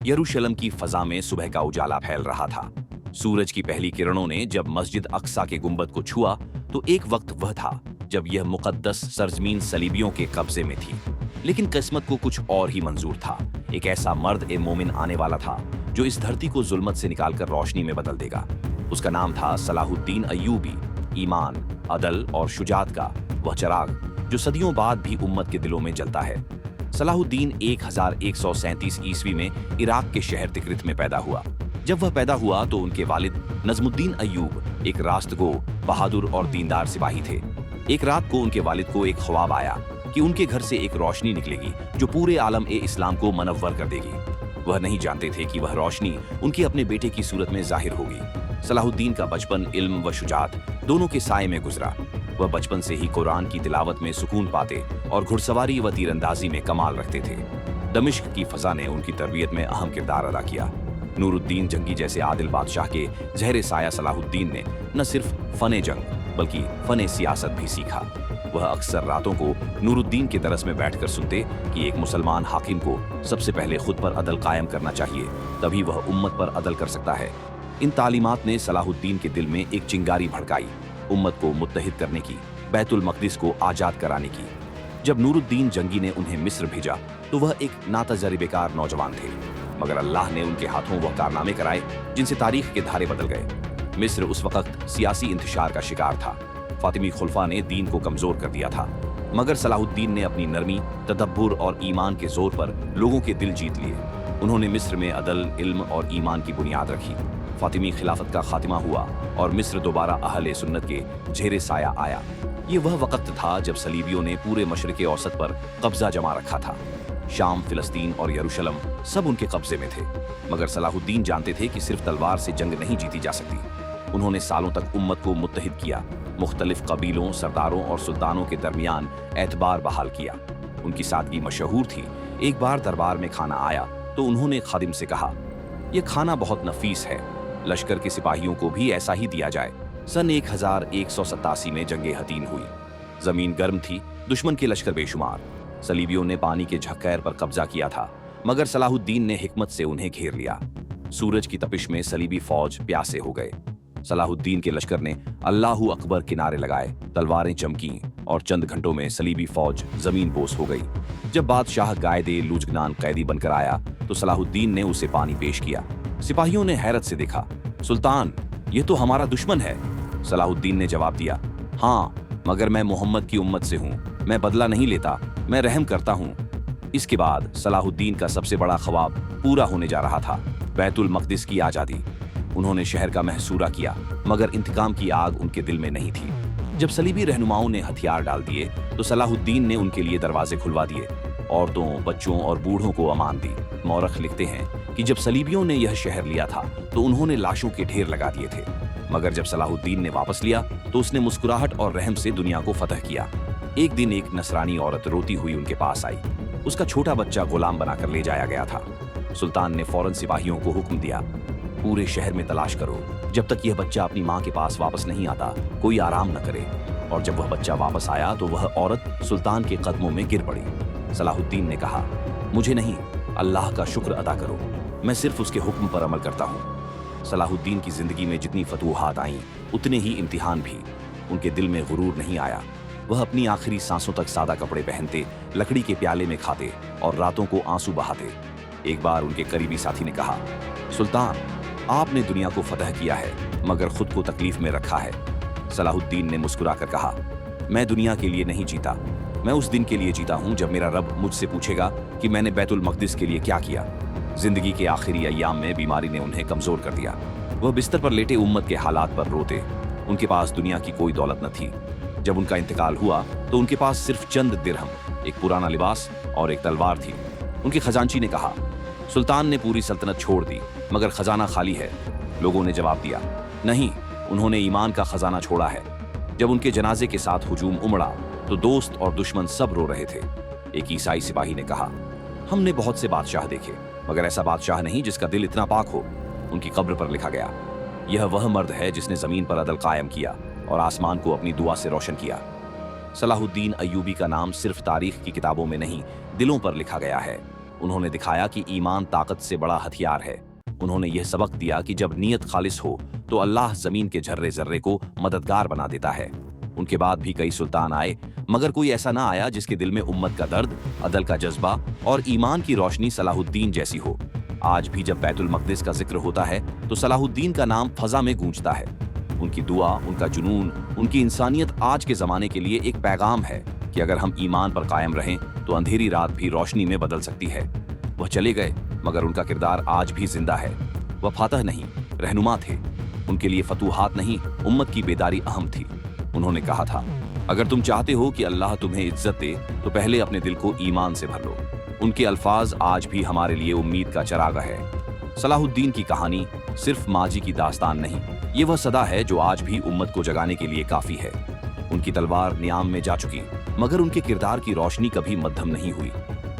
यरूशलेम की फजा में सुबह का उजाला फैल रहा था। सूरज की पहली किरणों ने जब मस्जिद अक्सा के गुंबद को छुआ तो एक वक्त वह था जब यह मुकद्दस सरजमीन सलीबियों के कब्जे में थी। लेकिन किस्मत को कुछ और ही मंजूर था। एक ऐसा मर्द ए मोमिन आने वाला था जो इस धरती को जुल्मत से निकालकर रोशनी में बदल देगा। उसका नाम था सलाहुद्दीन अय्यूबी। ईमान, अदल और शुजात का वह चिराग जो सदियों बाद भी उम्मत के दिलों में जलता है। सलाहुद्दीन 1137 ईस्वी में इराक के शहर तिक्रित में पैदा हुआ। जब वह पैदा हुआ तो उनके वालिद नजमुद्दीन अय्यूब एक रास्तगो, बहादुर और दीनदार सिपाही थे। एक रात को उनके वालिद को एक ख्वाब आया कि उनके घर से एक रोशनी निकलेगी जो पूरे आलम ए इस्लाम को मनव्वर कर देगी। वह नहीं जानते थे कि वह रोशनी उनके अपने बेटे की सूरत में जाहिर होगी। सलाहुद्दीन का बचपन इल्म व शुजात दोनों के साए में गुजरा। वह बचपन से ही कुरान की तिलावत में सुकून पाते और घुड़सवारी व तीरंदाजी में कमाल रखते थे। दमिश्क की फजा ने उनकी तरबियत में अहम किरदार अदा किया। नूरुद्दीन जंगी जैसे आदिल बादशाह के जहरे साया सलाहुद्दीन ने न सिर्फ फने जंग बल्कि फने सियासत भी सीखा। वह अक्सर रातों को नूरुद्दीन के दरस में बैठकर सुनते कि एक मुसलमान हाकिम को सबसे पहले खुद पर अदल कायम करना चाहिए, तभी वह उम्मत पर अदल कर सकता है। इन तालीमात ने सलाहुद्दीन के दिल में एक चिंगारी भड़काई, उम्मत को मुत्तहिद करने की, बैतुल मक़दिस को आजाद कराने की। जब नूरुद्दीन जंगी ने उन्हें मिस्र भेजा तो वह एक नातजर्बेकार नौजवान थे, मगर अल्लाह ने उनके हाथों वह कारनामे कराए जिनसे तारीख के धारे बदल गए। मिस्र उस वक्त सियासी इंतशार का शिकार था। फातिमी खुलफा ने दीन को कमजोर कर दिया था, मगर सलाहुद्दीन ने अपनी नरमी, तदब्बुर और ईमान के जोर पर लोगों के दिल जीत लिए। उन्होंने मिस्र में अदल, इल्म और ईमान की बुनियाद रखी। फातिमी खिलाफत का खात्मा हुआ और मिस्र दोबारा अहले सुन्नत के झेरे साया आया। ये वह वक्त था जब सलीबियों ने पूरे मशरिक़ औसत पर कब्जा जमा रखा था। शाम, फिलिस्तीन और यरूशलेम सब उनके कब्जे में थे, मगर सलाहुद्दीन जानते थे कि सिर्फ तलवार से जंग नहीं जीती जा सकती। उन्होंने सालों तक उम्मत को मुत्तहिद किया, मुख्तलिफ कबीलों, सरदारों और सुल्तानों के दरमियान एतबार बहाल किया। उनकी सादगी मशहूर थी। एक बार दरबार में खाना आया तो उन्होंने खादिम से कहा, यह खाना बहुत नफीस है, लश्कर के सिपाहियों को भी ऐसा ही दिया जाए। सन 1187 में जंगे हतीन हुई। जमीन गर्म थी, दुश्मन के लश्कर बेशुमार। सलीबियों ने पानी के झक्कर पर कब्जा किया था, मगर सलाहुद्दीन ने हिकमत से उन्हें घेर लिया। सूरज की तपिश में सलीबी फौज प्यासे हो गए। सलाहुद्दीन के लश्कर ने अल्लाहू अकबर के नारे लगाए, तलवारें चमकी और चंद घंटों में सलीबी फौज जमीन बोस हो गई। जब बादशाह गायदे लूजगनान कैदी बनकर आया तो सलाहुद्दीन ने उसे पानी पेश किया। सिपाहियों ने हैरत से देखा, सुल्तान, ये तो हमारा दुश्मन है। सलाहुद्दीन ने जवाब दिया, हाँ, मगर मैं मोहम्मद की उम्मत से हूँ, मैं बदला नहीं लेता, मैं रहम करता हूँ। इसके बाद सलाहुद्दीन का सबसे बड़ा ख्वाब पूरा होने जा रहा था, बैतुल मक़दिस की आज़ादी। उन्होंने शहर का महसूरा किया, मगर इंतकाम की आग उनके दिल में नहीं थी। जब सलीबी रहनुमाओं ने हथियार डाल दिए तो सलाहुद्दीन ने उनके लिए दरवाजे खुलवा दिए, औरतों, बच्चों और बूढ़ों को अमान दी। मौरख लिखते हैं कि जब सलीबियों ने यह शहर लिया था तो उन्होंने लाशों के ढेर लगा दिए थे, मगर जब सलाहुद्दीन ने वापस लिया तो उसने मुस्कुराहट और रहम से दुनिया को फतह किया। एक दिन एक नसरानी औरत रोती हुई उनके पास आई। उसका छोटा बच्चा गुलाम बनाकर ले जाया गया था। सुल्तान ने फौरन सिपाहियों को हुक्म दिया, पूरे शहर में तलाश करो, जब तक यह बच्चा अपनी माँ के पास वापस नहीं आता कोई आराम न करे। और जब वह बच्चा वापस आया तो वह औरत सुल्तान के कदमों में गिर पड़ी। सलाहुद्दीन ने कहा, मुझे नहीं, अल्लाह का शुक्र अदा करो, मैं सिर्फ उसके हुक्म पर अमल करता हूँ। सलाहुद्दीन की जिंदगी में जितनी फतूहात आईं उतने ही इम्तिहान भी। उनके दिल में गुरूर नहीं आया। वह अपनी आखिरी सांसों तक सादा कपड़े पहनते, लकड़ी के प्याले में खाते और रातों को आंसू बहाते। एक बार उनके करीबी साथी ने कहा, सुल्तान, आपने दुनिया को फतह किया है मगर खुद को तकलीफ में रखा है। सलाहुद्दीन ने मुस्कुराकर कहा, मैं दुनिया के लिए नहीं जीता, मैं उस दिन के लिए जीता हूं जब मेरा रब मुझसे पूछेगा कि मैंने बैतुल मक़दिस के लिए क्या किया। जिंदगी के आखिरी अय्याम में बीमारी ने उन्हें कमजोर कर दिया। वह बिस्तर पर लेटे उम्मत के हालात पर रोते। उनके पास दुनिया की कोई दौलत न थी। जब उनका इंतकाल हुआ तो उनके पास सिर्फ चंद दिरहम, एक पुराना लिबास और एक तलवार थी। उनके खजांची ने कहा, सुल्तान ने पूरी सल्तनत छोड़ दी मगर खजाना खाली है। लोगों ने जवाब दिया, नहीं, उन्होंने ईमान का खजाना छोड़ा है। जब उनके जनाजे के साथ हुजूम उमड़ा तो दोस्त और दुश्मन सब रो रहे थे। एक ईसाई सिपाही ने कहा, हमने बहुत से बादशाह देखे मगर ऐसा बादशाह नहीं जिसका दिल इतना पाक हो। उनकी कब्र पर लिखा गया, यह वह मर्द है जिसने जमीन पर अदल कायम किया और आसमान को अपनी दुआ से रोशन किया। सलाहुद्दीन अय्यूबी का नाम सिर्फ तारीख की किताबों में नहीं, दिलों पर लिखा गया है। उन्होंने दिखाया कि ईमान ताकत से बड़ा हथियार है। उन्होंने यह सबक दिया कि जब नीयत खालिस हो तो अल्लाह जमीन के जर्रे जर्रे को मददगार बना देता है। उनके बाद भी कई सुल्तान आए, मगर कोई ऐसा ना आया जिसके दिल में उम्मत का दर्द, अदल का जज्बा और ईमान की रोशनी सलाहुद्दीन जैसी हो। आज भी जब बैतुल मक़दिस का जिक्र होता है तो सलाहुद्दीन का नाम फजा में गूंजता है। उनकी दुआ, उनका जुनून, उनकी इंसानियत आज के ज़माने के लिए एक पैगाम है कि अगर हम ईमान पर कायम रहें तो अंधेरी रात भी रोशनी में बदल सकती है। वह चले गए, मगर उनका किरदार आज भी जिंदा है। वह फातह नहीं, रहनुमा थे। उनके लिए फतूहात नहीं, उम्मत की बेदारी अहम थी। उन्होंने कहा था, अगर तुम चाहते हो कि अल्लाह तुम्हें इज्जत दे तो पहले अपने दिल को ईमान से भर लो। उनके अल्फाज आज भी हमारे लिए उम्मीद का चरागा है। सलाहुद्दीन की कहानी सिर्फ माजी की दास्तान नहीं, ये वह सदा है जो आज भी उम्मत को जगाने के लिए काफी है। उनकी तलवार नियाम में जा चुकी, मगर उनके किरदार की रोशनी कभी मद्धम नहीं हुई।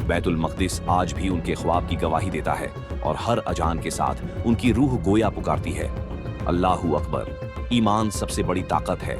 बैतुल मक़दिस आज भी उनके ख्वाब की गवाही देता है और हर अजान के साथ उनकी रूह गोया पुकारती है, अल्लाहू अकबर, ईमान सबसे बड़ी ताकत है।